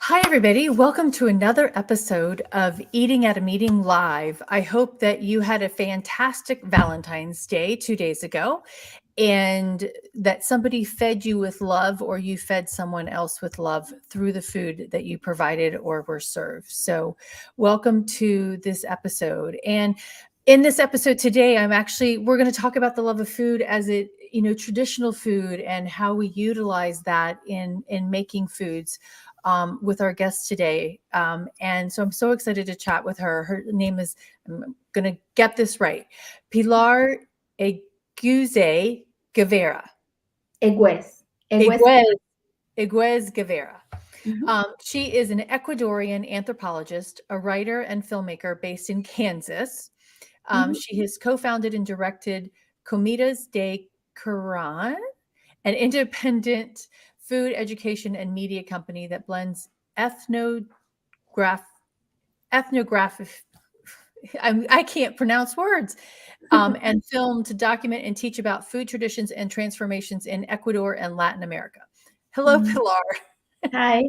Hi, everybody. Welcome to another episode of Eating at a Meeting Live. I hope that you had a fantastic Valentine's Day 2 days ago and that somebody fed you with love or you fed someone else with love through the food that you provided or were served. So, welcome to this episode. And in this episode today, we're going to talk about the love of food as traditional food and how we utilize that in making foods with our guest today. And so I'm so excited to chat with her. Her name is, I'm going to get this right, Pilar Eguez Guevara. Eguez. Eguez, Eguez Guevara. Mhm. She is an Ecuadorian anthropologist, a writer and filmmaker based in Kansas. Mhm. She has co-founded and directed Comidas de Quran, an independent food education and media company that blends ethnograph ethnographic I can't pronounce words and film to document and teach about food traditions and transformations in Ecuador and Latin America. Hello, Mhm. Pilar. Hi.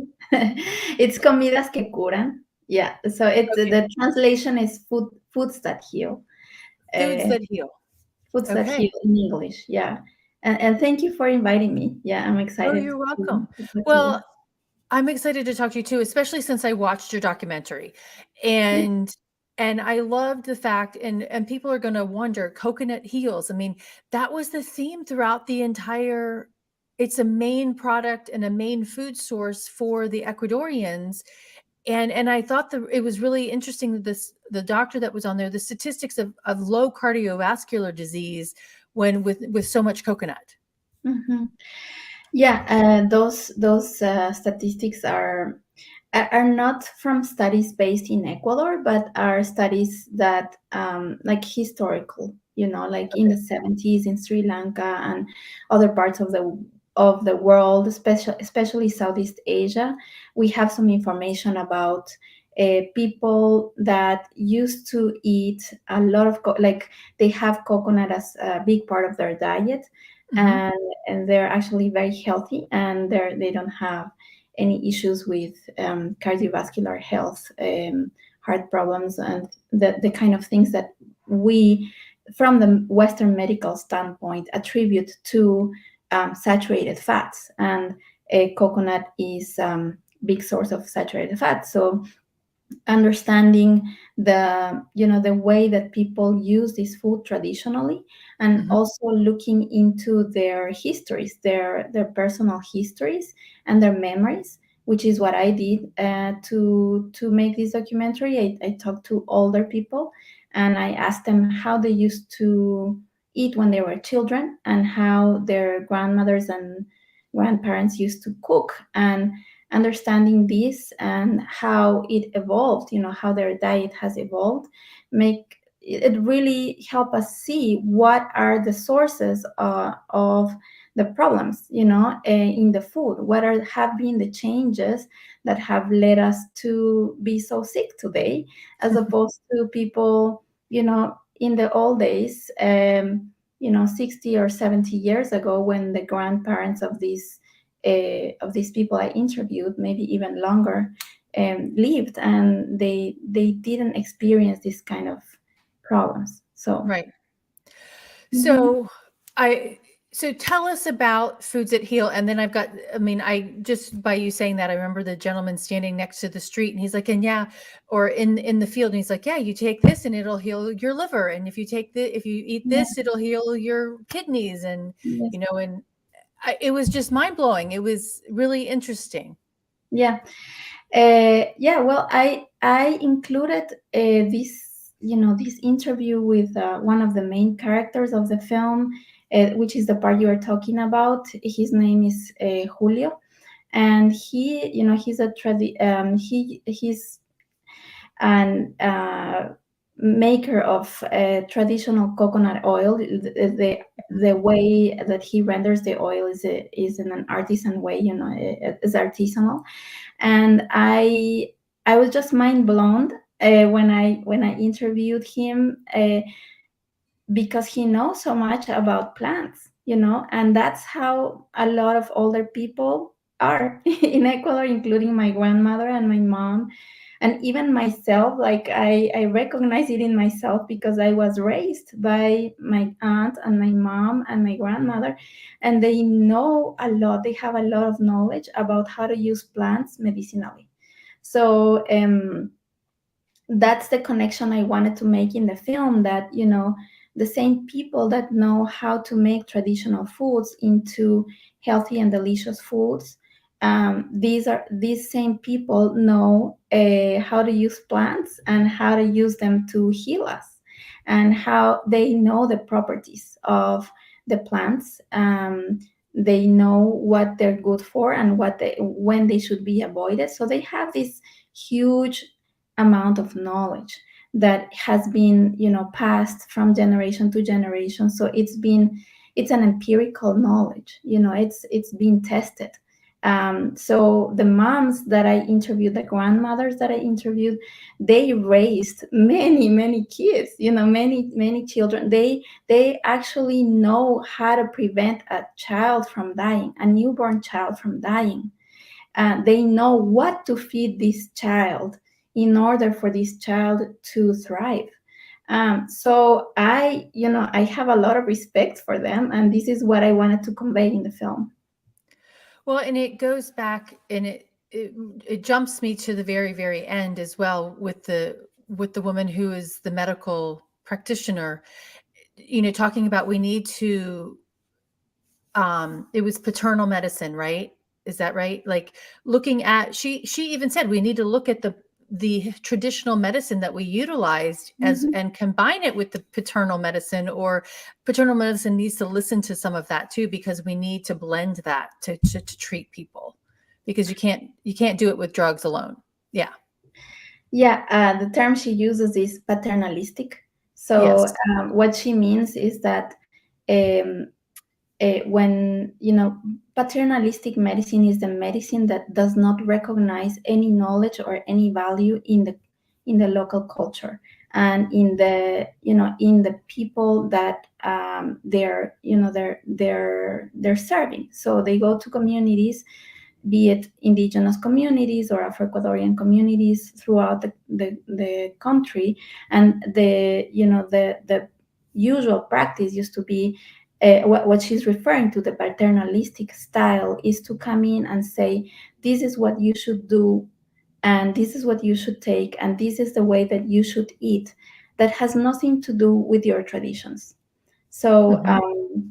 It's comidas que curan. Yeah. So it's Okay, the translation is foods that heal. foods Uh, that heal. Foods that Okay. heal in English. Yeah. And thank you for inviting me. Yeah, I'm Oh, excited you're to welcome. talk to you. Well, I'm excited to talk to you too, especially since I watched your documentary. Yeah. And I loved the fact and people are going to wonder coconut heals. I mean, that was the theme throughout the entire it's a main product and a main food source for the Ecuadorians. And I thought it was really interesting that the doctor that was on there, the statistics of low cardiovascular disease when with so much coconut. Mhm. Yeah, those statistics are not from studies based in Ecuador, but are studies that like historical, like in the 70s in Sri Lanka and other parts of the world, especially Southeast Asia. We have some information about people that used to eat a lot of like they have coconut as a big part of their diet, Mhm. and they're actually very healthy, and they don't have any issues with cardiovascular health, heart problems, and the kind of things that we, from the Western medical standpoint, attribute to saturated fats. And coconut is big source of saturated fat. So understanding the way that people use this food traditionally, and Mhm. also looking into their histories, their personal histories and their memories, which is what I did to make this documentary. I talked to older people, and I asked them how they used to eat when they were children, and how their grandmothers and grandparents used to cook. And understanding this and how it evolved, how their diet has evolved, make it really help us see what are the sources of the problems, in the food. What are have been the changes that have led us to be so sick today, as opposed to people, in the old days, 60 or 70 years ago, when the grandparents of these people I interviewed, maybe even longer, lived, and they didn't experience this kind of problems. So, Right. mhm. So I so tell us about foods that heal. And then I mean, I just by you saying that, I remember the gentleman standing next to the street and he's like, and yeah, or in the field, and he's like, yeah, you take this and it'll heal your liver. And if you eat Yeah, this, it'll heal your kidneys. And yes, it was just mind blowing. It was really interesting. yeah. Yeah, well, I included this interview with one of the main characters of the film, which is the part you are talking about. His name is Julio, and he's he's an maker of traditional coconut oil. The way that he renders the oil is in an artisan way. It's artisanal, and I was just mind blown when I interviewed him, because he knows so much about plants, and that's how a lot of older people are in Ecuador, including my grandmother and my mom, and even myself. Like I recognize it in myself because I was raised by my aunt and my mom and my grandmother, and they know a lot. They have a lot of knowledge about how to use plants medicinally. So that's the connection I wanted to make in the film, that, you know, the same people that know how to make traditional foods into healthy and delicious foods, these same people know how to use plants and how to use them to heal us, and how they know the properties of the plants. They know what they're good for and when they should be avoided. So they have this huge amount of knowledge that has been, you know, passed from generation to generation. So it's an empirical knowledge, you know, it's been tested. So the moms that I interviewed, the grandmothers that I interviewed, they raised many kids, you know, many children. They actually know how to prevent a child from dying, a newborn child from dying. They know what to feed this child in order for this child to thrive. So I have a lot of respect for them, and this is what I wanted to convey in the film. Well, and it goes back, and it jumps me to the very end as well, with the woman who is the medical practitioner, you know, talking about we need to, it was paternal medicine, right? Is that right? Like, looking at, she even said we need to look at the traditional medicine that we utilized as, Mhm. and combine it with the paternal medicine, or paternal medicine needs to listen to some of that too, because we need to blend that to treat people, because you can't do it with drugs alone. Yeah. Yeah, the term she uses is paternalistic. So Yes. what she means is that um, when, you know, paternalistic medicine is the medicine that does not recognize any knowledge or any value in the local culture, and in the, you know, in the people that they're, you know, they're serving. So they go to communities, be it indigenous communities or Afro-Ecuadorian communities throughout the country. And the, you know, the usual practice used to be, what she's referring to, the paternalistic style, is to come in and say, this is what you should do, and this is what you should take, and this is the way that you should eat, that has nothing to do with your traditions. So Hmm.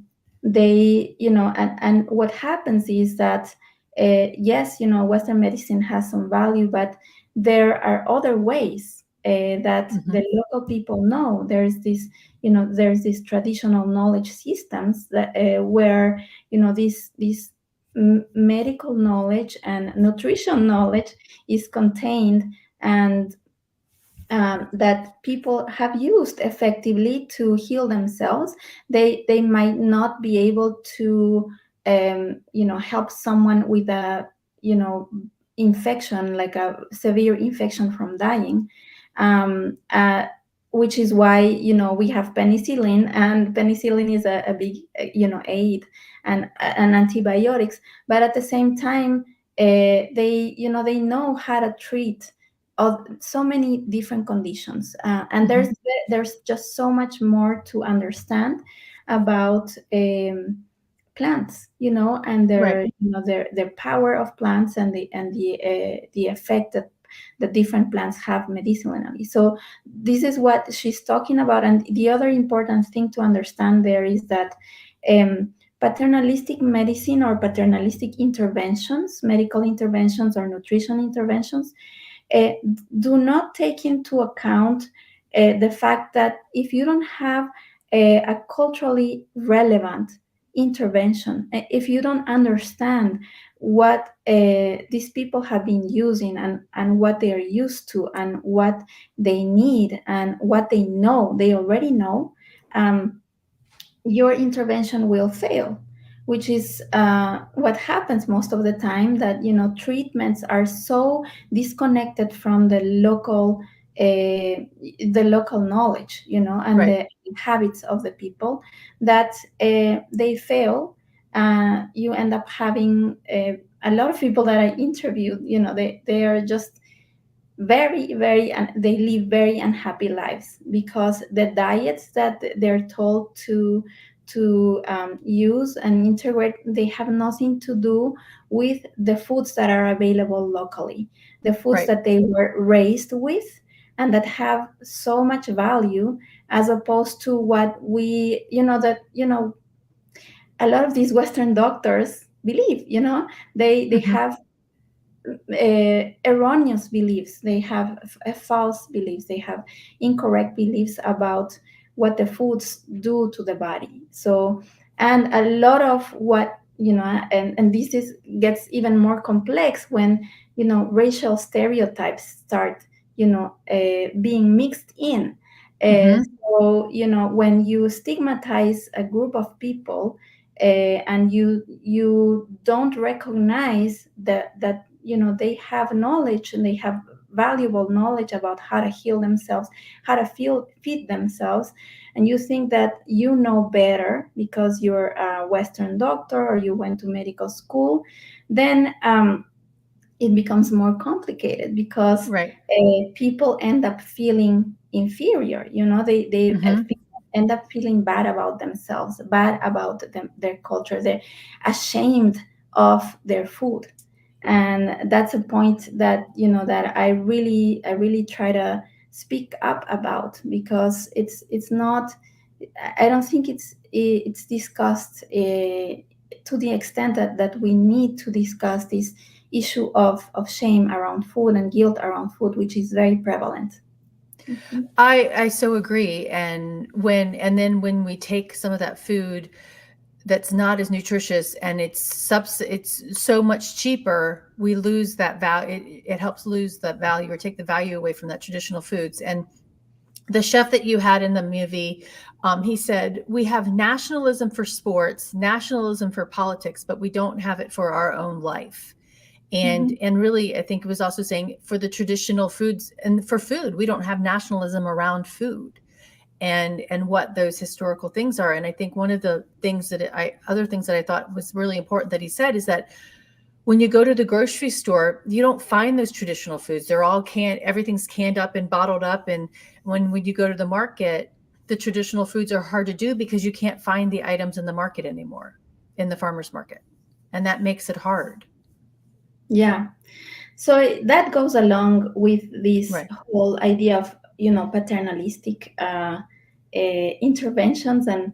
they, you know, and what happens is that, yes, you know, Western medicine has some value, but there are other ways that Hmm. the local people know. There's this, you know, there's these traditional knowledge systems that where, you know, this medical knowledge and nutrition knowledge is contained, and that people have used effectively to heal themselves. They might not be able to, you know, help someone with a, you know, infection, like a severe infection from dying, um, uh, which is why, you know, we have penicillin, and penicillin is a big, you know, aid, and antibiotics. But at the same time, they, you know, they know how to treat of so many different conditions, and Hmm. there's just so much more to understand about plants, you know, and Right. their, you know, their power of plants, and the effect that the different plants have medicinally. So this is what she's talking about. And the other important thing to understand there is that paternalistic medicine, or paternalistic interventions, medical interventions or nutrition interventions, uh, do not take into account the fact that if you don't have a culturally relevant intervention, if you don't understand what these people have been using, and what they are used to, and what they need, and what they already know, your intervention will fail, which is what happens most of the time, that, you know, treatments are so disconnected from the local knowledge, you know, and Right. the habits of the people, that they fail. You end up having a lot of people that I interviewed, they are just very, and they live very unhappy lives because the diets that they're told to use and integrate, they have nothing to do with the foods that are available locally, the foods Right. that they were raised with and that have so much value, as opposed to what we, a lot of these Western doctors believe, they Hmm. have erroneous beliefs, they have false beliefs, they have incorrect beliefs about what the foods do to the body. So, and a lot of what, and this is gets even more complex when, racial stereotypes start, being mixed in. Hmm. So, when you stigmatize a group of people, and you don't recognize that they have knowledge, and they have valuable knowledge about how to heal themselves, how to feed themselves, and you think that you know better because you're a Western doctor or you went to medical school, then it becomes more complicated because Right. people end up feeling inferior. They Hmm. end up feeling bad about themselves, bad about their culture. They're ashamed of their food, and that's a point that that I really try to speak up about, because it's not. I don't think it's discussed to the extent that we need to discuss this issue of shame around food and guilt around food, which is very prevalent. Mhm. I so agree. And then when we take some of that food that's not as nutritious and it's so much cheaper, we lose that value. It helps lose the value or take the value away from that traditional foods. And the chef that you had in the movie, he said, we have nationalism for sports, nationalism for politics, but we don't have it for our own life. Mhm. And really, I think it was also saying for the traditional foods and for food, we don't have nationalism around food and what those historical things are. And I think one of the things other things that I thought was really important that he said is that when you go to the grocery store, you don't find those traditional foods. They're all canned, everything's canned up and bottled up. And when you go to the market, the traditional foods are hard to do because you can't find the items in the market anymore, in the farmer's market. And that makes it hard. Yeah. So that goes along with this Right. whole idea of paternalistic interventions, and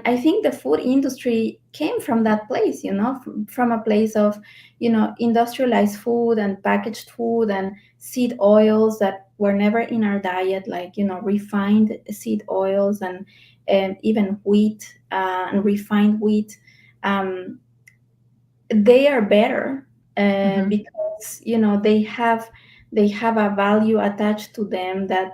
I think the food industry came from that place, from a place of industrialized food and packaged food and seed oils that were never in our diet, like refined seed oils and even wheat and refined wheat. Um, they are better Hmm. because they have a value attached to them, that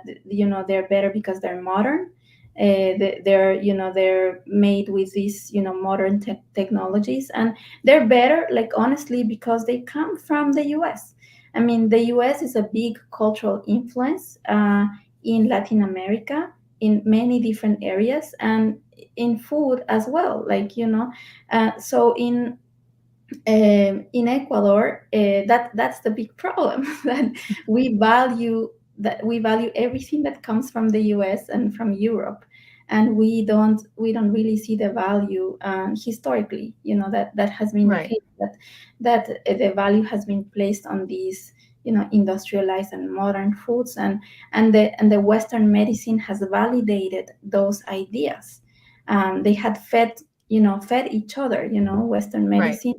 they're better because they're modern. They're made with these modern technologies, and they're better, like, honestly, because they come from the US. I mean, the US is a big cultural influence in Latin America, in many different areas, and in food as well, like, so in Ecuador, that's the big problem that we value everything that comes from the U.S. and from Europe, and we don't really see the value historically. That has been the Right. case, that the value has been placed on these industrialized and modern foods, and the Western medicine has validated those ideas. They had fed each other. Western Right. medicine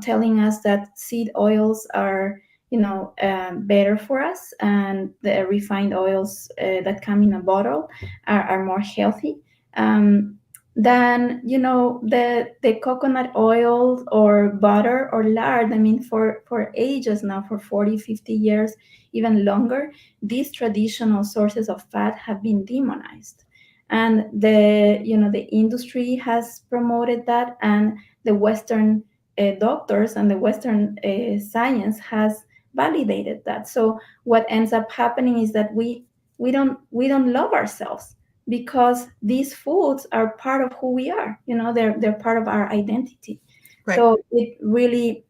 telling us that seed oils are, better for us, and the refined oils that come in a bottle are more healthy than, the coconut oil or butter or lard. I mean, for ages now, for 40, 50 years, even longer, these traditional sources of fat have been demonized. And the industry has promoted that, and the Western doctors and the Western science has validated that. So what ends up happening is that we don't love ourselves, because these foods are part of who we are. They're part of our identity. Right. So it really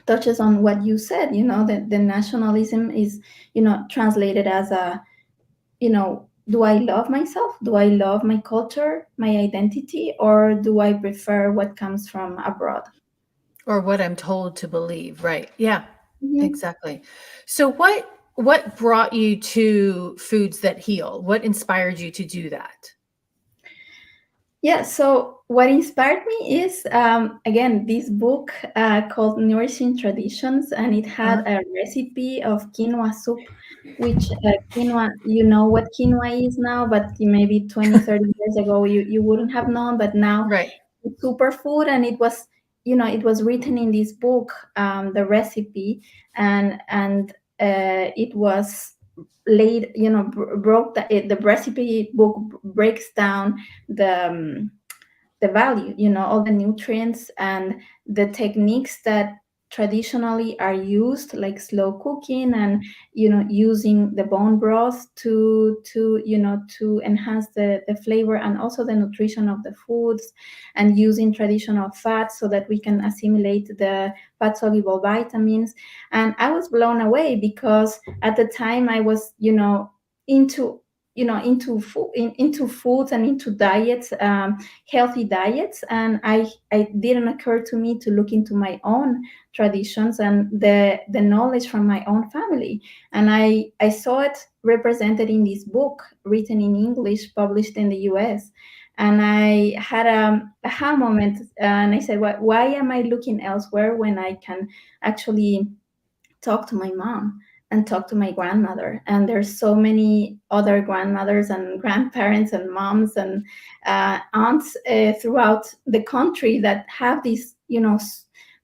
touches on what you said, that the nationalism is, translated as a, do I love myself? Do I love my culture, my identity, or do I prefer what comes from abroad? Or what I'm told to believe. Right. Yeah. Mhm. Exactly. So what brought you to Foods That Heal? What inspired you to do that? Yeah, so what inspired me is, again, this book called Nourishing Traditions, and it had Uh-huh. a recipe of quinoa soup, which quinoa, you know what quinoa is now, but maybe 20, 30 years ago, you wouldn't have known, but now Right. it's superfood, and it was written in this book, the recipe, and it was laid, broke the recipe book breaks down the value, all the nutrients and the techniques that traditionally are used, like slow cooking and using the bone broth to enhance the flavor and also the nutrition of the foods, and using traditional fats so that we can assimilate the fat soluble vitamins. And I was blown away because at the time I was into into foods and into diets, healthy diets, and I didn't occur to me to look into my own traditions and the knowledge from my own family. And I saw it represented in this book written in English, published in the US. And I had a aha moment, and I said, why am I looking elsewhere when I can actually talk to my mom and talk to my grandmother? And there's so many other grandmothers and grandparents and moms and aunts throughout the country that have this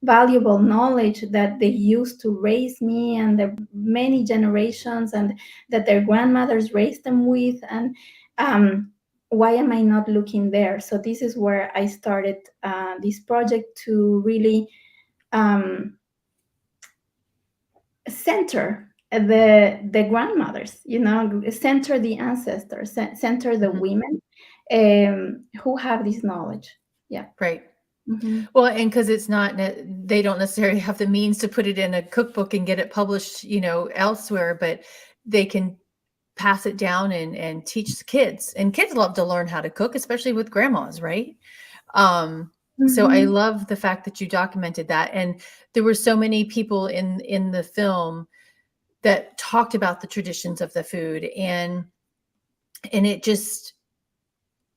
valuable knowledge that they used to raise me and the many generations, and that their grandmothers raised them with. And why am I not looking there? So this is where I started this project to really um, center the grandmothers, center the ancestors, center the Mhm. women who have this knowledge. Yeah. Right. Hmm. Well, and because it's not, they don't necessarily have the means to put it in a cookbook and get it published, elsewhere, but they can pass it down and teach the kids. And kids love to learn how to cook, especially with grandmas, right? So I Hmm. love the fact that you documented that. And there were so many people in the film that talked about the traditions of the food, and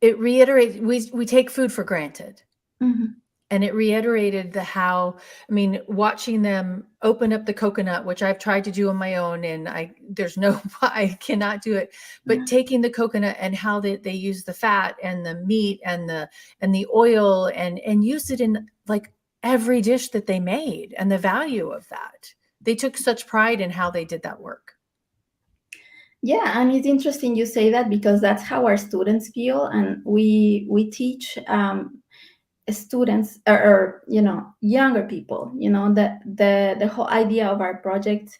it reiterates, we take food for granted. Hmm. And it reiterated the how, I mean, watching them open up the coconut, which I've tried to do on my own, and there's no, I cannot do it. But taking the coconut and how they use the fat and the meat and the oil and use it in like every dish that they made, and the value of that. They took such pride in how they did that work. Yeah, and it's interesting you say that because that's how our students feel, and we teach students, or younger people, that the whole idea of our project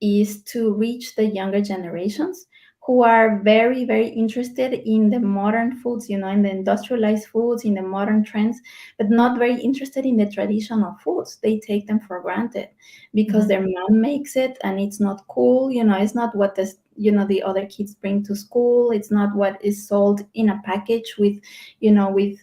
is to reach the younger generations who are very, very interested in the modern foods, in the industrialized foods, in the modern trends, but not very interested in the traditional foods. They take them for granted because Mhm. their mom makes it and it's not cool. It's not what the other kids bring to school. It's not what is sold in a package with, with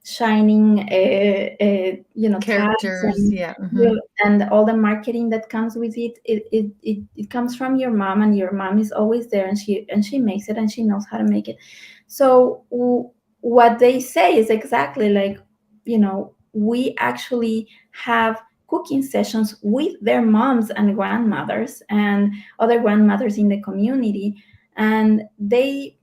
shining tags Characters, and yeah. Hmm. and all the marketing that comes with it comes from your mom, and your mom is always there, and she makes it, and she knows how to make it. So what they say is exactly like, we actually have cooking sessions with their moms and grandmothers and other grandmothers in the community, and they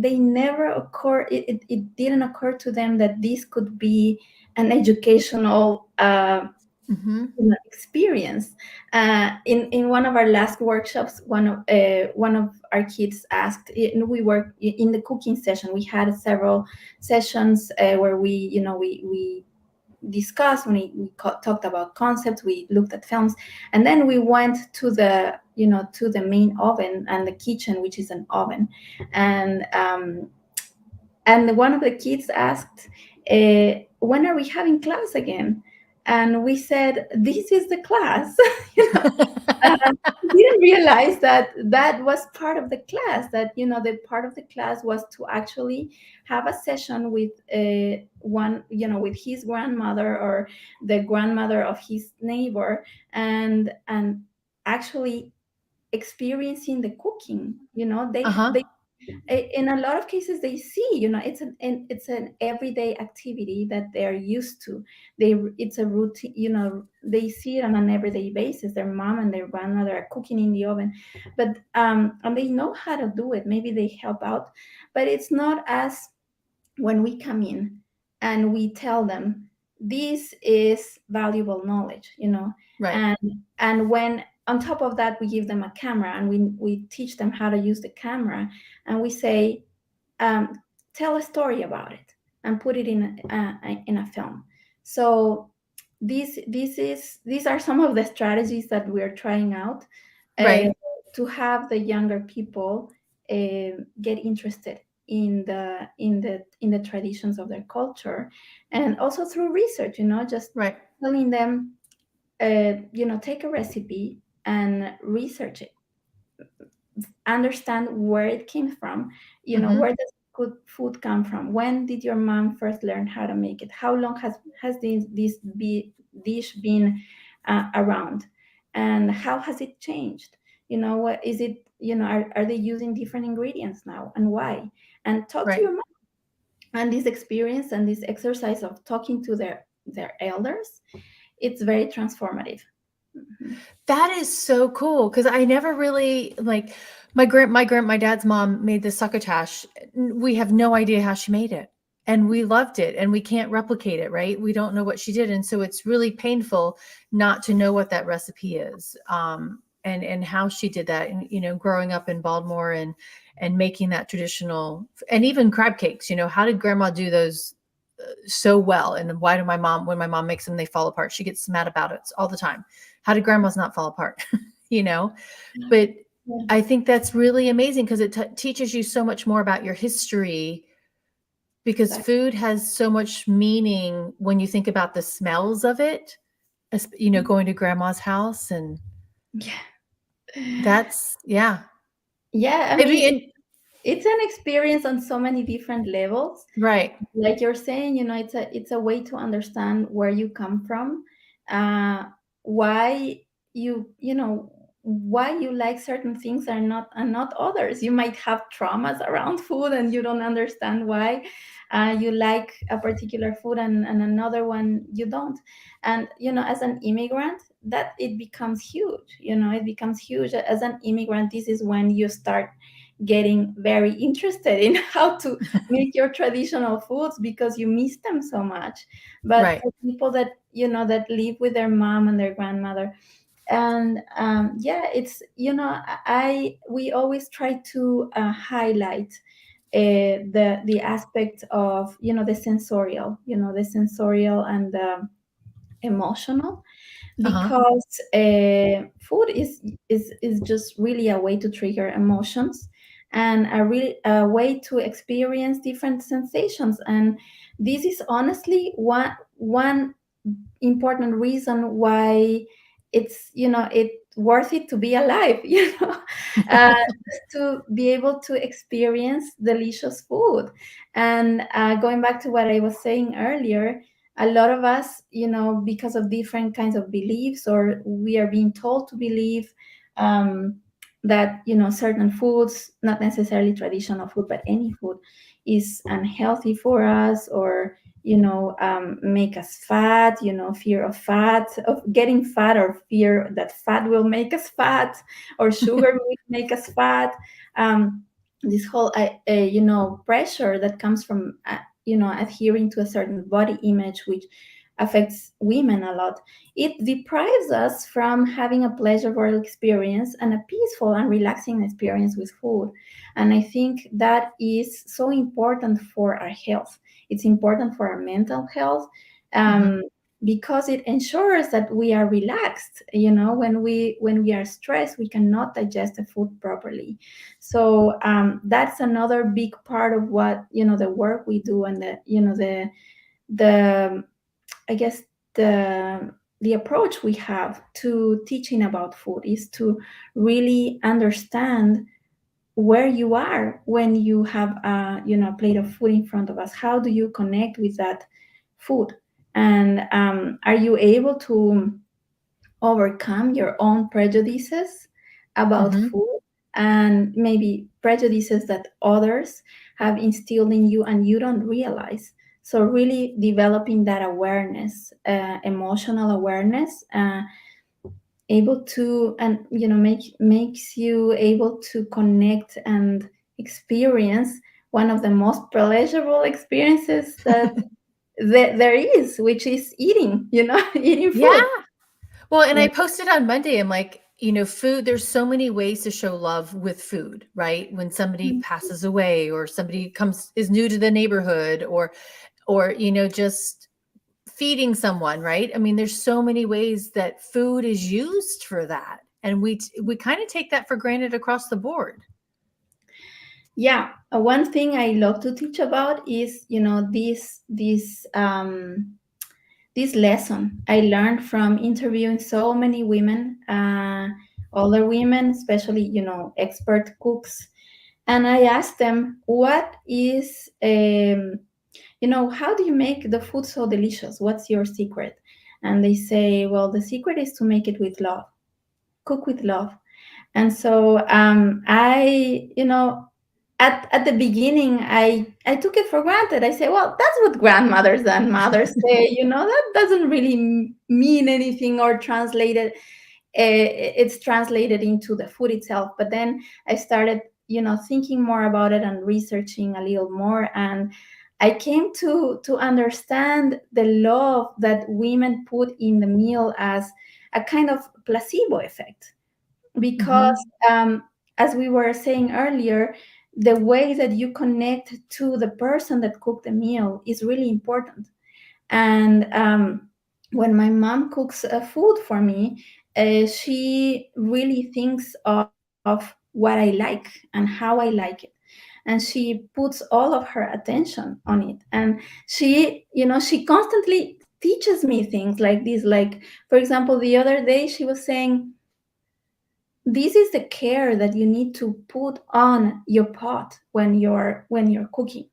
never occur it didn't occur to them that this could be an educational Hmm. experience. In one of our last workshops, one of our kids asked, we were in the cooking session. We had several sessions where we discussed, when we talked about concepts, we looked at films, and then we went to the main oven and the kitchen, which is an oven. And one of the kids asked, when are we having class again? And we said, this is the class. uh, didn't realize that that was part of the class, that the part of the class was to actually have a session with one, with his grandmother or the grandmother of his neighbor, and actually experiencing the cooking. Uh-huh. They in a lot of cases they see, it's an everyday activity that they're used to. It's a routine, they see it on an everyday basis. Their mom and their grandmother are cooking in the oven, but and they know how to do it. Maybe they help out, but it's not as when we come in and we tell them this is valuable knowledge, Right. and when on top of that we give them a camera and we teach them how to use the camera, and we say, um, tell a story about it and put it in a film. So these are some of the strategies that we're trying out, uh, Right. to have the younger people get interested in the traditions of their culture, and also through research, just Right. telling them, take a recipe and research it, understand where it came from. Mm-hmm. Where does good food come from? When did your mom first learn how to make it? How long has dish been around, and how has it changed? What is it? Are they using different ingredients now, and why? And talk to Right. your mom. And this experience and this exercise of talking to their elders, it's very transformative. Mhm. That is so cool because I never really like my dad's mom made the succotash. We have no idea how she made it. And we loved it and we can't replicate it, right? We don't know what she did. And so it's really painful not to know what that recipe is. And how she did that. And, growing up in Baltimore and making that traditional and even crab cakes, how did grandma do those so well? And why do when my mom makes them, they fall apart? She gets mad about it all the time. How did grandma's not fall apart? you know, but Yeah, I think that's really amazing because it teaches you so much more about your history because exactly. food has so much meaning when you think about the smells of it, going to grandma's house and Yeah. that's, yeah. Yeah, I I mean, mean, it's an experience on so many different levels. right. Like you're saying, it's a way to understand where you come from, uh, why why you like certain things and not others. You might have traumas around food and you don't understand why you like a particular food and another one you don't. And as an immigrant, that it becomes huge. It becomes huge as an immigrant. This is when you start getting very interested in how to make your traditional foods because you miss them so much. But Right. for people that that live with their mom and their grandmother, and yeah, it's I we always try to highlight the aspect of the sensorial and the emotional, Uh-huh. because food is just really a way to trigger emotions and a way to experience different sensations. And this is honestly one important reason why it's worth it to be alive. uh, just to be able to experience delicious food. And going back to what I was saying earlier, a lot of us, because of different kinds of beliefs, or we are being told to believe um, that certain foods, not necessarily traditional food but any food, is unhealthy for us, or make us fat, fear of fat, of getting fat, or fear that fat will make us fat, or sugar will make us fat. This whole pressure that comes from adhering to a certain body image, which affects women a lot. It deprives us from having a pleasurable experience and a peaceful and relaxing experience with food. And I think that is so important for our health. It's important for our mental health, Mhm. um, because it ensures that we are relaxed. When we are stressed, we cannot digest the food properly. So that's another big part of what the work we do, and the the I guess the approach we have to teaching about food is to really understand where you are when you have a plate of food in front of us. How do you connect with that food? And are you able to overcome your own prejudices about Hmm. food, and maybe prejudices that others have instilled in you and you don't realize? So really developing that awareness, emotional awareness, able to, and makes you able to connect and experience one of the most pleasurable experiences that there is, which is eating, eating Yeah. food. Well, and I Yeah. posted on Monday, I'm like, food, there's so many ways to show love with food, right? When somebody passes away or somebody is new to the neighborhood, or just feeding someone, right? I mean, there's so many ways that food is used for that. And we kind of take that for granted across the board. Yeah, one thing I love to teach about is, this lesson I learned from interviewing so many women, older women, especially, expert cooks. And I asked them, what is, how do you make the food so delicious? What's your secret? And they say, well, the secret is to make it with love, cook with love. And so I, at the beginning, I took it for granted. I say, well, that's what grandmothers and mothers say. That doesn't really mean anything or translated. It's translated into the food itself. But then I started, thinking more about it and researching a little more, and I came to understand the love that women put in the meal as a kind of placebo effect, because Hmm. um, as we were saying earlier, the way that you connect to the person that cooked the meal is really important. And when my mom cooks food for me, she really thinks of what I like and how I like it, and she puts all of her attention on it. And she constantly teaches me things like this. Like, for example, the other day she was saying, this is the care that you need to put on your pot when you're cooking.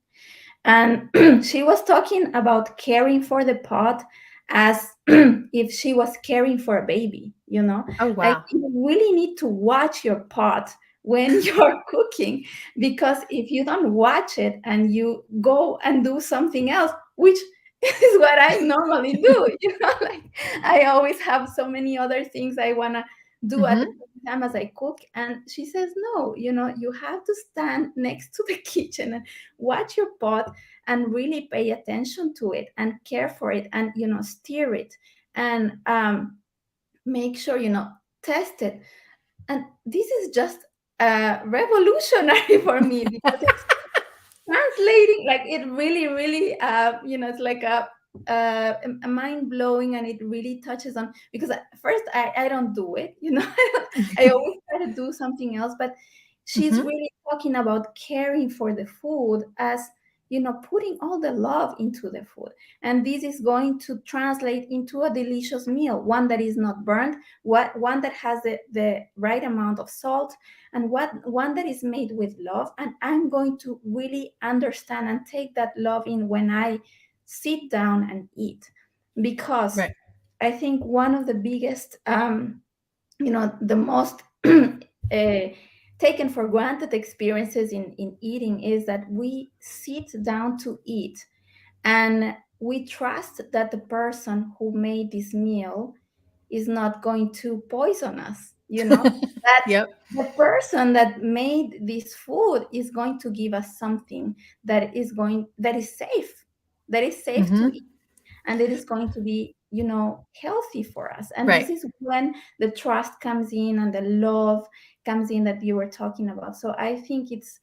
And she was talking about caring for the pot as if she was caring for a baby, Oh, like wow. you really need to watch your pot when you're cooking, because if you don't watch it and you go and do something else, which is what I normally do, like I always have so many other things I want to do at the Hmm. same time as I cook. And she says, no, you have to stand next to the kitchen and watch your pot and really pay attention to it and care for it, and steer it, and make sure, test it. And this is just revolutionary for me, because it's translating, like it really really it's like a mind blowing, and it really touches on, because at first I don't do it, I always try to do something else. But she's Hmm. really talking about caring for the food as, putting all the love into the food, and this is going to translate into a delicious meal, one that is not burnt, one that has the right amount of salt, and one that is made with love. And I'm going to really understand and take that love in when I sit down and eat. Because Right. I think one of the biggest, the most taken for granted experiences in eating is that we sit down to eat, and we trust that the person who made this meal is not going to poison us, that Yep. the person that made this food is going to give us something that is safe to Hmm. eat, and it is going to be, healthy for us. And this Right. is when the trust comes in and the love comes in that you were talking about. So I think it's,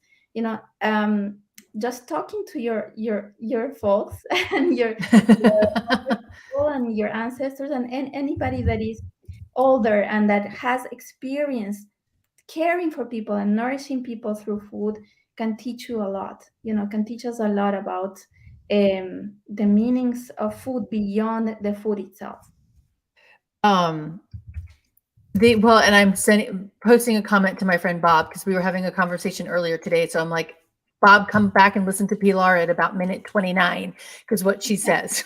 just talking to your folks and your older people and your ancestors, and anybody that is older and that has experience caring for people and nourishing people through food, can teach you a lot, can teach us a lot about the meanings of food beyond the food itself. Um, well, and I'm posting a comment to my friend Bob because we were having a conversation earlier today. So I'm like, Bob, come back and listen to Pilar at about minute 29 because what she says.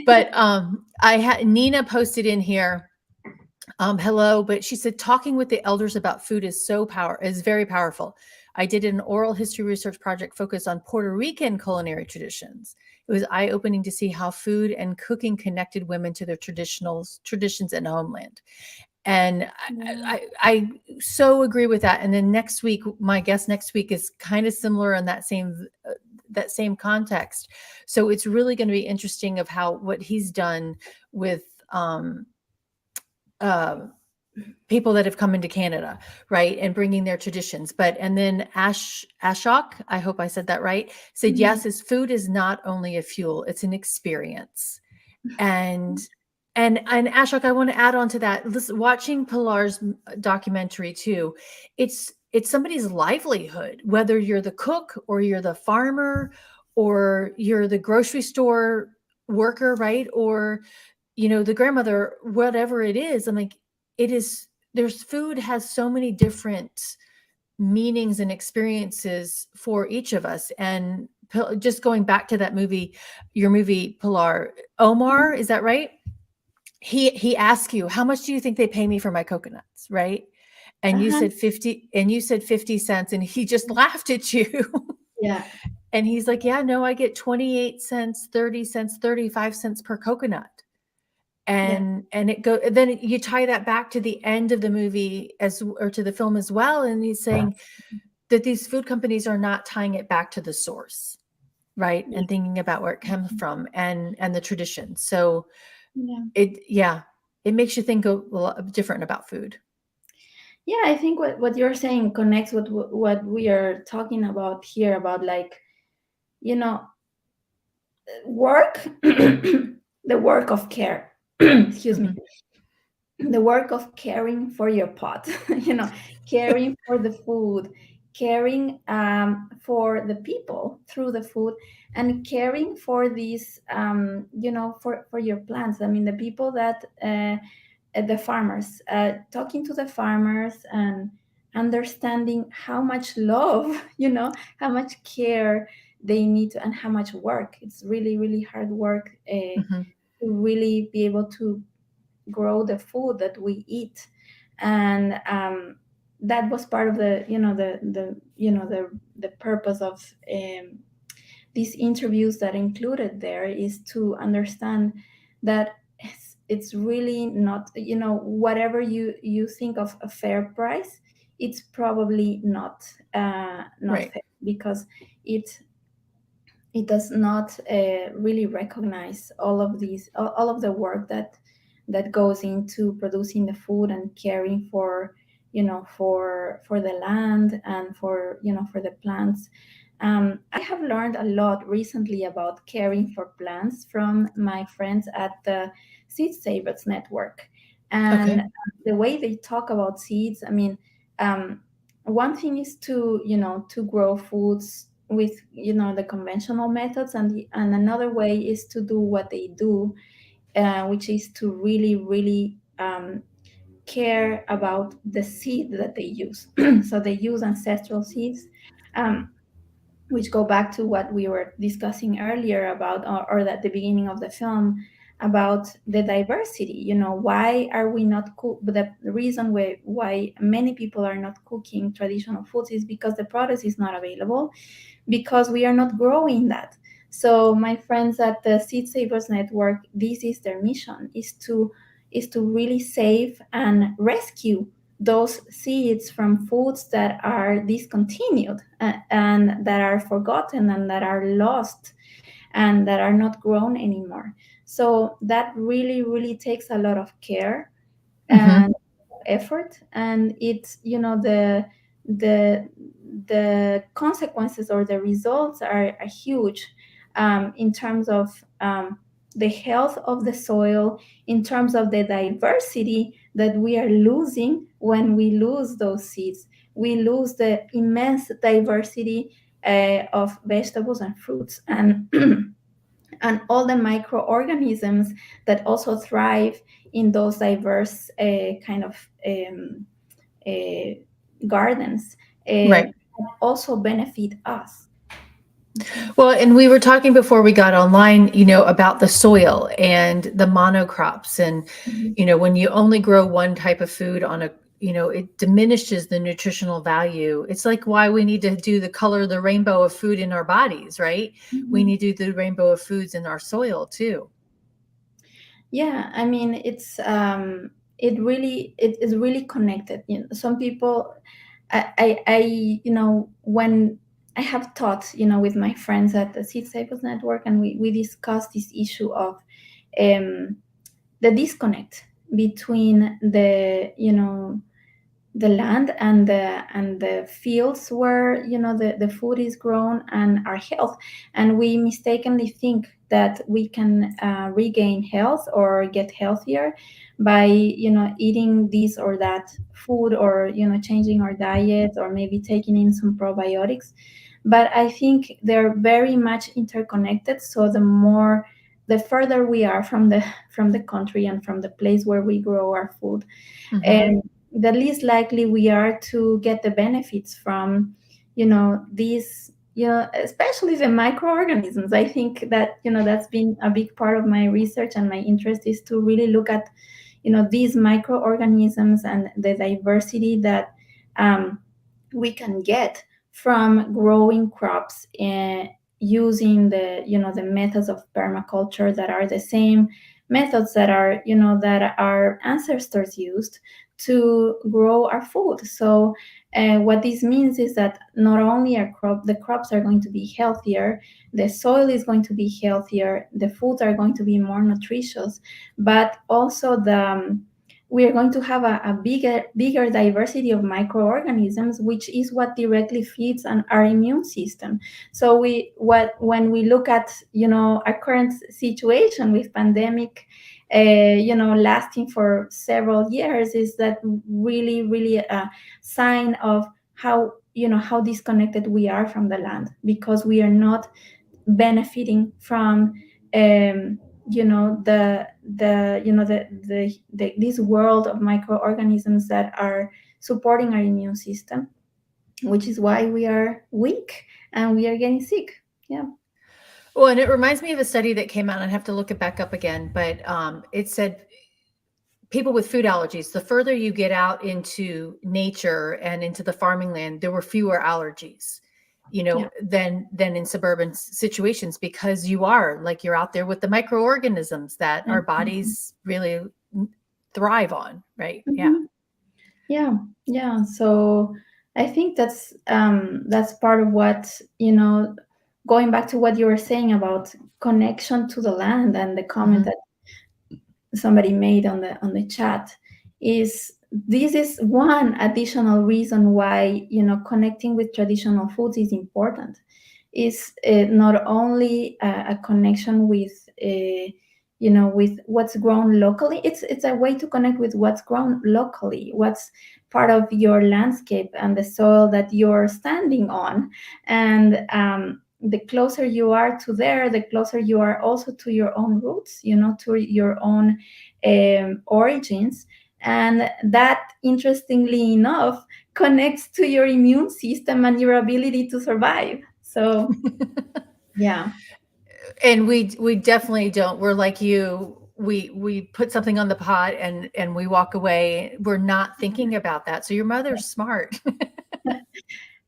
But I had Nina posted in here. Hello, but she said talking with the elders about food is very powerful. I did an oral history research project focused on Puerto Rican culinary traditions. It was eye-opening to see how food and cooking connected women to their traditions and homeland. And Yeah. I so agree with that. And then next week, my guest next week is kind of similar in that same context. So it's really going to be interesting of how what he's done with uh, people that have come into Canada, right, and bringing their traditions. But and then Ashok, I hope I said that right, said Mhm. yes, his food is not only a fuel; it's an experience. And Ashok, I want to add on to that. Listen, watching Pilar's documentary too, it's somebody's livelihood, whether you're the cook or you're the farmer or you're the grocery store worker, right? Or the grandmother, whatever it is. I'm like, it is there's food has so many different meanings and experiences for each of us. And just going back to that movie, your movie, Pilar, Omar, is that right? He asked you, how much do you think they pay me for my coconuts, right? And you Uh-huh. said 50 cents, and he just laughed at you. Yeah. And he's like, yeah, no, I get 28 cents, 30 cents, 35 cents per coconut. Yeah. And it go then you tie that back to the end of the movie or to the film as well. And he's saying that these food companies are not tying it back to the source, right? Yeah. And thinking about where it comes from and the tradition. So Yeah. it makes you think a lot different about food. Yeah, I think what you're saying connects with what we are talking about here about, like, you know, work, the work of care. Excuse me. Mhm. The work of caring for your pot, caring for the food, caring for the people through the food, and caring for these, for your plants. I mean, the people that the farmers, talking to the farmers and understanding how much love, how much care they need to, and how much work. It's really, really hard work Mhm. to really be able to grow the food that we eat. And that was part of the purpose of these interviews that included there, is to understand that it's really not, whatever you think of a fair price, it's probably not Right. fair, because it it does not really recognize all of the work that goes into producing the food and caring for, for the land, and for, for the plants. I have learned a lot recently about caring for plants from my friends at the Seed Savers Network. And Okay. the way they talk about seeds, I mean, um, one thing is to, to grow foods with, the conventional methods, and another way is to do what they do, which is to really, really care about the seed that they use. So they use ancestral seeds, um, which go back to what we were discussing earlier about, or at the beginning of the film, about the diversity. Why are we not the reason why many people are not cooking traditional foods is because the product is not available, because we are not growing that. So my friends at the Seed Savers Network, this is their mission, is to really save and rescue those seeds from foods that are discontinued, and that are forgotten, and that are lost, and that are not grown anymore. So that really, really takes a lot of care Mhm. and effort. And it's, the the consequences or the results are huge, in terms of the health of the soil, in terms of the diversity that we are losing when we lose those seeds. We lose the immense diversity of vegetables and fruits, and and all the microorganisms that also thrive in those diverse kind of uh, gardens Right. also benefit us. Well, and we were talking before we got online, about the soil and the monocrops. And, Mhm. when you only grow one type of food on it diminishes the nutritional value. It's like why we need to do the color of the rainbow of food in our bodies, right? We Mhm. need to do the rainbow of foods in our soil too. Yeah, I mean, it is really connected. Some people, when I have talked, with my friends at the Seed Cycles Network, and we discussed this issue of um, the disconnect between the land and the fields where the food is grown and our health, and we mistakenly think that we can regain health or get healthier by eating this or that food, or changing our diet, or maybe taking in some probiotics. But I think they're very much interconnected. So the further we are from the country and from the place where we grow our food, Hmm. and the least likely we are to get the benefits from these, especially the microorganisms. I think that that's been a big part of my research, and my interest is to really look at these microorganisms and the diversity that we can get from growing crops, using the methods of permaculture that are the same methods that our ancestors used to grow our food. So what this means is that not only the crops are going to be healthier, the soil is going to be healthier, the foods are going to be more nutritious, but also we are going to have a bigger diversity of microorganisms, which is what directly feeds on our immune system. So when we look at our current situation with pandemic, lasting for several years, is that really, really a sign of how disconnected we are from the land, because we are not benefiting from this world of microorganisms that are supporting our immune system, which is why we are weak and we are getting sick. Yeah. Well, and it reminds me of a study that came out. I'd have to look it back up again, but it said people with food allergies, the further you get out into nature and into the farming land, there were fewer allergies, Yeah. than in suburban situations, because you're out there with the microorganisms that our Mhm. bodies really thrive on, right? Yeah. Mhm. Yeah, yeah. So I think that's part of what, going back to what you were saying about connection to the land, and the comment Hmm. that somebody made on the chat, is this is one additional reason why connecting with traditional foods is important. Is not only a connection with with what's grown locally. It's a way to connect with what's grown locally, what's part of your landscape and the soil that you're standing on. And the closer you are to there, the closer you are also to your own roots, to your own origins. And that, interestingly enough, connects to your immune system and your ability to survive. So, yeah. And we definitely don't. We're like you. We put something on the pot and we walk away. We're not thinking about that. So your mother's smart.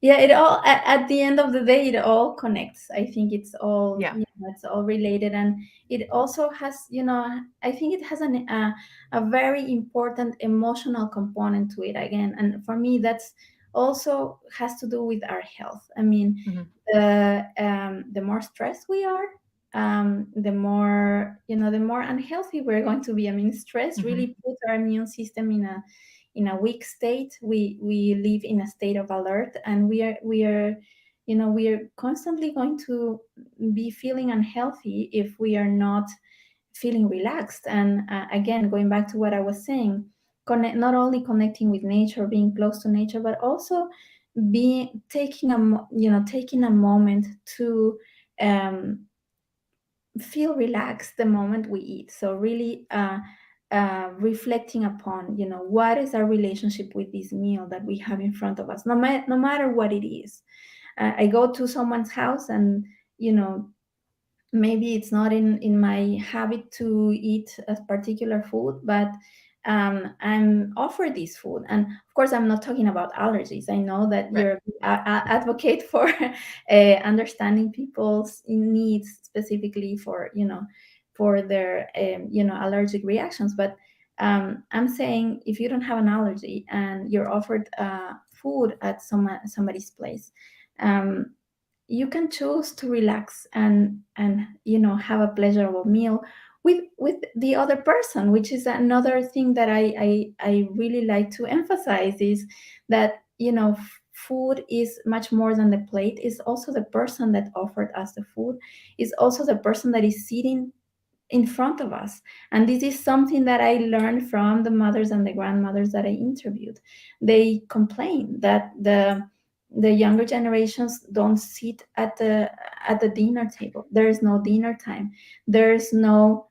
Yeah, it all at the end of the day, it all connects. I think it's all, Yeah. it's all related. And it also has, I think it has a very important emotional component to it again. And for me, that's also has to do with our health. I mean, Mhm. the more stressed we are, the more unhealthy we're going to be. I mean, stress Mhm. really puts our immune system in a weak state. We live in a state of alert, and we are constantly going to be feeling unhealthy if we are not feeling relaxed. And again, going back to what I was saying, not only connecting with nature, being close to nature, but also be taking taking a moment to um, feel relaxed the moment we eat. So really reflecting upon, what is our relationship with this meal that we have in front of us, no matter what it is. I go to someone's house, and maybe it's not in my habit to eat a particular food, but I'm offered this food. And of course, I'm not talking about allergies. I know that Right. you're advocate for understanding people's needs, specifically for for their allergic reactions. But I'm saying, if you don't have an allergy and you're offered food at somebody's place, um, you can choose to relax and have a pleasurable meal with the other person, which is another thing that I really like to emphasize, is that food is much more than the plate. Is also the person that offered us the food, is also the person that is sitting in front of us. And this is something that I learned from the mothers and the grandmothers that I interviewed. They complain that the younger generations don't sit at the dinner table. There is no dinner time. There's no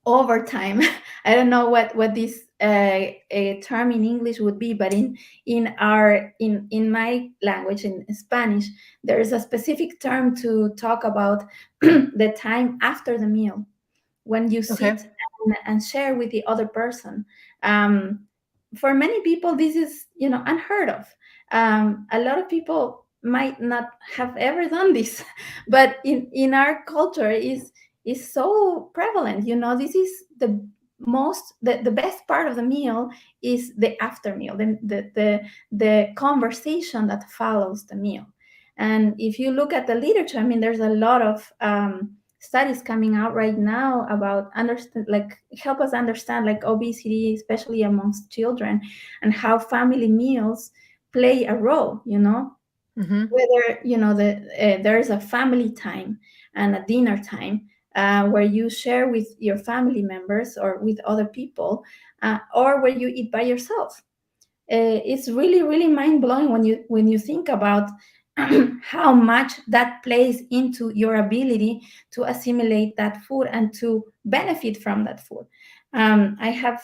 overtime. I don't know what this a term in English would be, but in my language, in Spanish, there is a specific term to talk about the time after the meal, when you Okay. sit and share with the other person. For many people, this is unheard of. A lot of people might not have ever done this, but in our culture is so prevalent. This is the best part of the meal is the after meal, the conversation that follows the meal. And if you look at the literature, I mean, there's a lot of studies coming out right now about understand, like, help us understand, like, obesity, especially amongst children, and how family meals play a role. Mm-hmm. Whether there is a family time and a dinner time, where you share with your family members or with other people, or where you eat by yourself. It's really really mind blowing when you think about how much that plays into your ability to assimilate that food and to benefit from that food. I have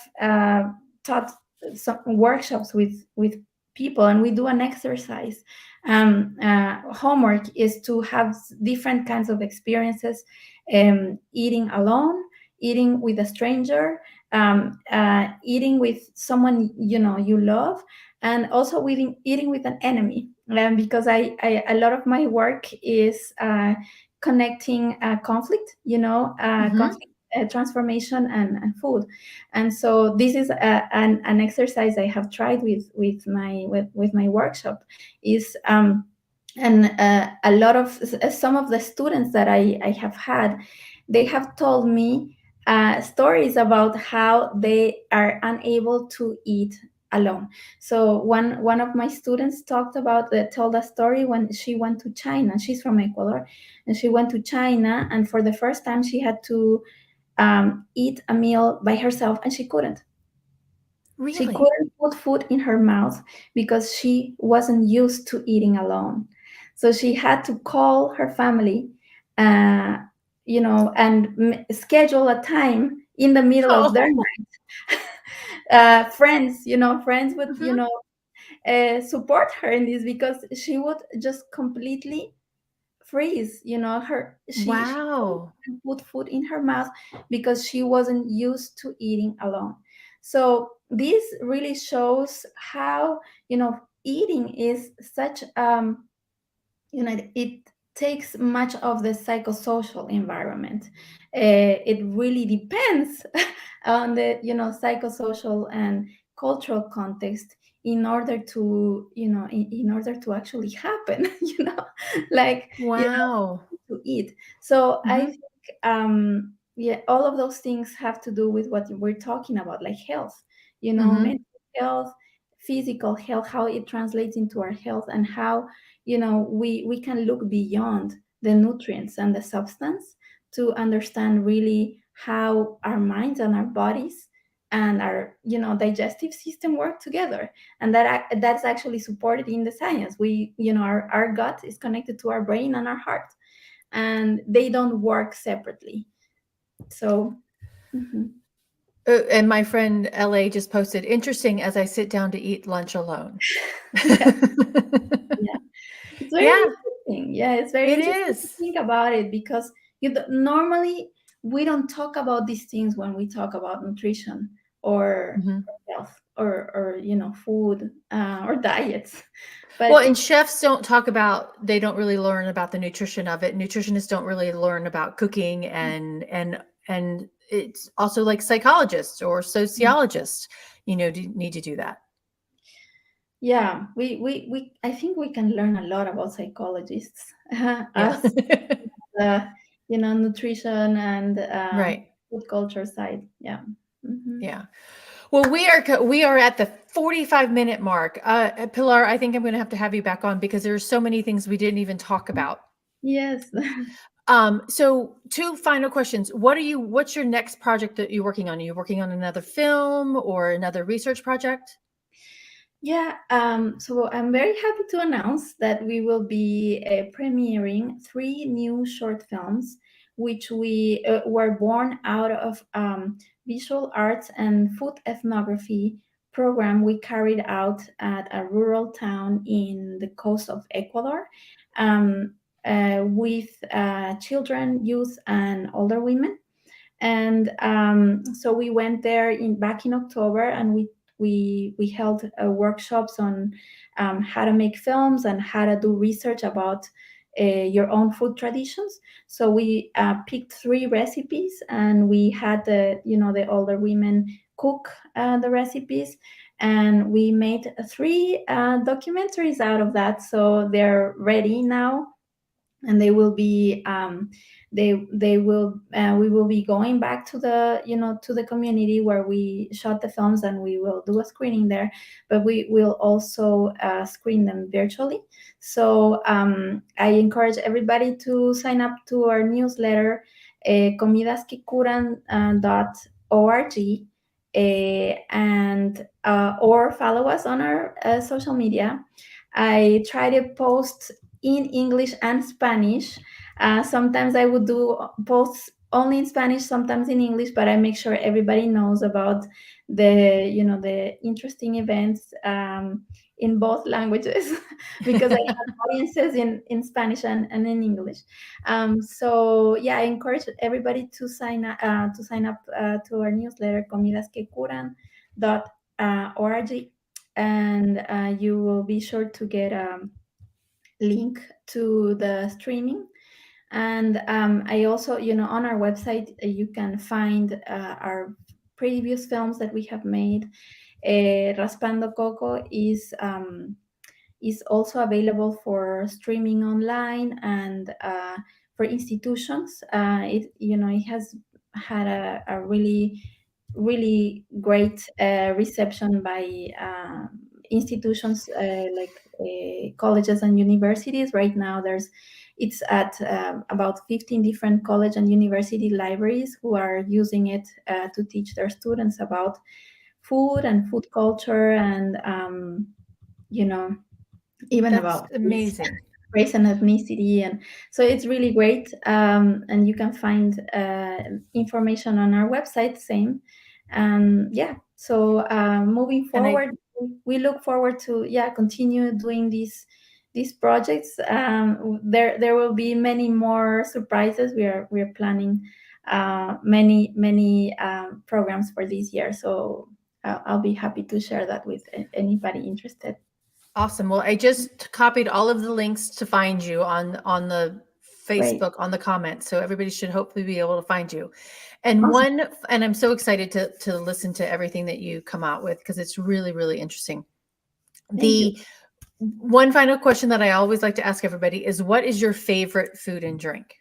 taught some workshops with people, and we do an exercise. Homework is to have different kinds of experiences: eating alone, eating with a stranger, eating with someone you love, and also eating with an enemy. Because I a lot of my work is connecting conflict, Mm-hmm. conflict, transformation, and food. And so this is an exercise I have tried with my workshop. Is and a lot of some of the students that I have had, they have told me stories about how they are unable to eat alone. So one of my students told a story when she went to China. She's from Ecuador, and she went to China, and for the first time she had to eat a meal by herself, and she couldn't. She Really? couldn't put food in her mouth because she wasn't used to eating alone. So she had to call her family, uh, and schedule a time in the middle of their Oh. night. Friends would, Mm-hmm. support her in this, because she would just completely freeze. She Wow. couldn't put food in her mouth because she wasn't used to eating alone. So this really shows how eating is such it takes much of the psychosocial environment. It really depends on the psychosocial and cultural context in order to in order to actually happen. Like, Wow. to eat. So I Mm-hmm. think, yeah, all of those things have to do with what we're talking about, like health, Mm-hmm. mental health, physical health, how it translates into our health, and how we can look beyond the nutrients and the substance to understand really how our minds and our bodies and our digestive system work together, and that's actually supported in the science. We our gut is connected to our brain and our heart, and they don't work separately. So mhm. And my friend LA just posted, interesting as I sit down to eat lunch alone. Yeah, yeah, it's very Yeah, interesting. Yeah, it's very it interesting to is. think about it, because normally we don't talk about these things when we talk about nutrition or Mhm. health or food or diets. Well, But and chefs don't talk about, they don't really learn about the nutrition of it. Nutritionists don't really learn about cooking, and it's also like psychologists or sociologists, need to do that. yeah, we I think we can learn a lot about psychologists Yeah. as the nutrition and Right. food culture side. Yeah. Hmm. Yeah. Well, we are at the 45-minute mark. Pilar, I think I'm going to have you back on because there's so many things we didn't even talk about. Yes. So two final questions. What's your next project that you're working on? Are you working on another film or another research project? Yeah, so I'm very happy to announce that we will be premiering three new short films, which we were born out of visual arts and food ethnography program we carried out at a rural town in the coast of Ecuador, um, with children, youth, and older women. And so we went there back in October, and we held workshops on how to make films and how to do research about your own food traditions. So we picked three recipes, and we had the older women cook the recipes, and we made three documentaries out of that. So they're ready now, and they will be they will we will be going back to the to the community where we shot the films, and we will do a screening there, but we will also screen them virtually. So I encourage everybody to sign up to our newsletter, comidasquecuran.org, and or follow us on our social media. I try to post in English and Spanish. Sometimes I would do posts only in Spanish, sometimes in English, but I make sure everybody knows about the interesting events in both languages because I have audiences in Spanish and in English. So yeah, I encourage everybody to sign up to our newsletter, comidasquecuran.org, and you will be sure to get link to the streaming. And I also, on our website, you can find our previous films that we have made. Raspando Coco is also available for streaming online, and for institutions. It has had a really great reception by institutions like colleges and universities. Right now, it's at about 15 different college and university libraries who are using it to teach their students about food and food culture, and you know even That's about amazing. race and ethnicity. And so it's really great, and you can find information on our website, same. Yeah, so moving And I forward, we look forward to continue doing these projects. There will be many more surprises. We are planning many programs for this year, so I'll be happy to share that with anybody interested. Awesome. Well, I just copied all of the links to find you on the Great. Facebook, on the comments, so everybody should hopefully be able to find you. And Awesome. I'm so excited to listen to everything that you come out with because it's really, really interesting. Thank you. The one final question that I always like to ask everybody is, what is your favorite food and drink?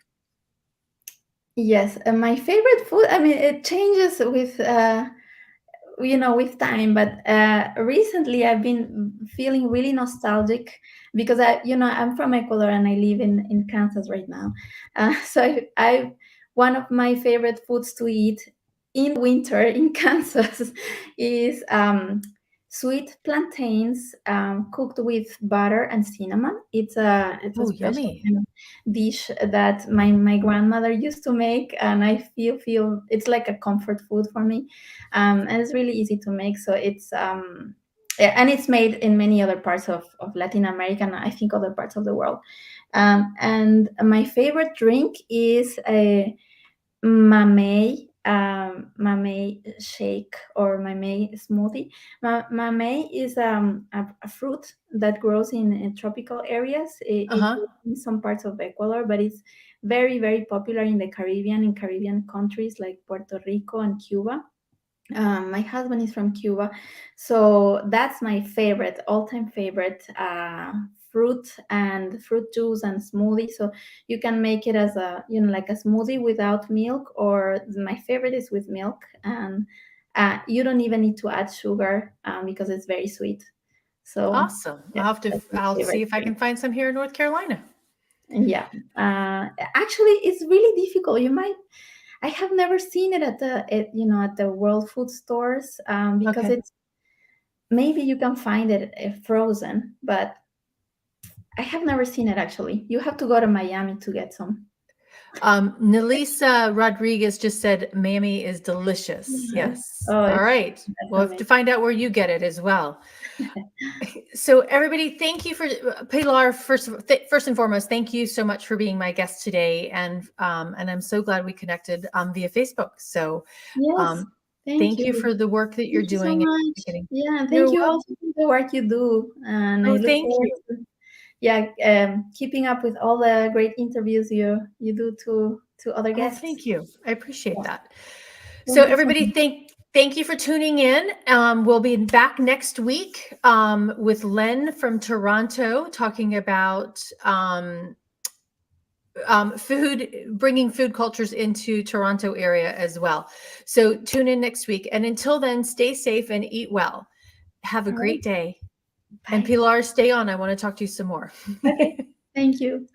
Yes, my favorite food. I mean, it changes with time, but recently I've been feeling really nostalgic because I'm from Ecuador and I live in Kansas right now. So one of my favorite foods to eat in winter in Kansas is sweet plantains cooked with butter and cinnamon. It's a Oh, special yummy. kind of dish that my grandmother used to make, and I feel it's like a comfort food for me, and it's really easy to make. So it's yeah, and it's made in many other parts of Latin America and I think other parts of the world. And my favorite drink is a mamey shake or mamey smoothie. Mamey is a fruit that grows in tropical areas. It Uh-huh. grows in some parts of Ecuador, but it's very, very popular in the Caribbean, in Caribbean countries like Puerto Rico and Cuba. My husband is from Cuba, so that's my favorite, all-time favorite fruit and fruit juice and smoothie. So you can make it as a, like a smoothie without milk, or my favorite is with milk, and you don't even need to add sugar because it's very sweet. So Awesome. yeah, that's my I'll see favorite if I drink. can find some here in North Carolina. Yeah, actually, it's really difficult. I have never seen it at the World Food Stores because Okay. it's maybe you can find it frozen, but I have never seen it actually. You have to go to Miami to get some. Nelisa Rodriguez just said, Mammy is delicious. Yeah. Yes. Oh, All right. that's We'll have to amazing. find out where you get it as well. So everybody, thank you for Pilar. First and foremost, thank you so much for being my guest today, and I'm so glad we connected via Facebook. So Yes, um, thank thank you. you for the work that you're Thank you so doing. much. Yeah, and You're thank you welcome. also for the work you do, and I Oh, look thank forward you. to keeping up with all the great interviews you do to other Oh, guests. thank you. I appreciate Yeah, that. So thank you so everybody, much. thank you for tuning in. We'll be back next week with Len from Toronto talking about food, bringing food cultures into Toronto area as well. So tune in next week, and until then, stay safe and eat well. Have a All right, great day. And bye. Pilar, stay on. I want to talk to you some more. Okay, thank you.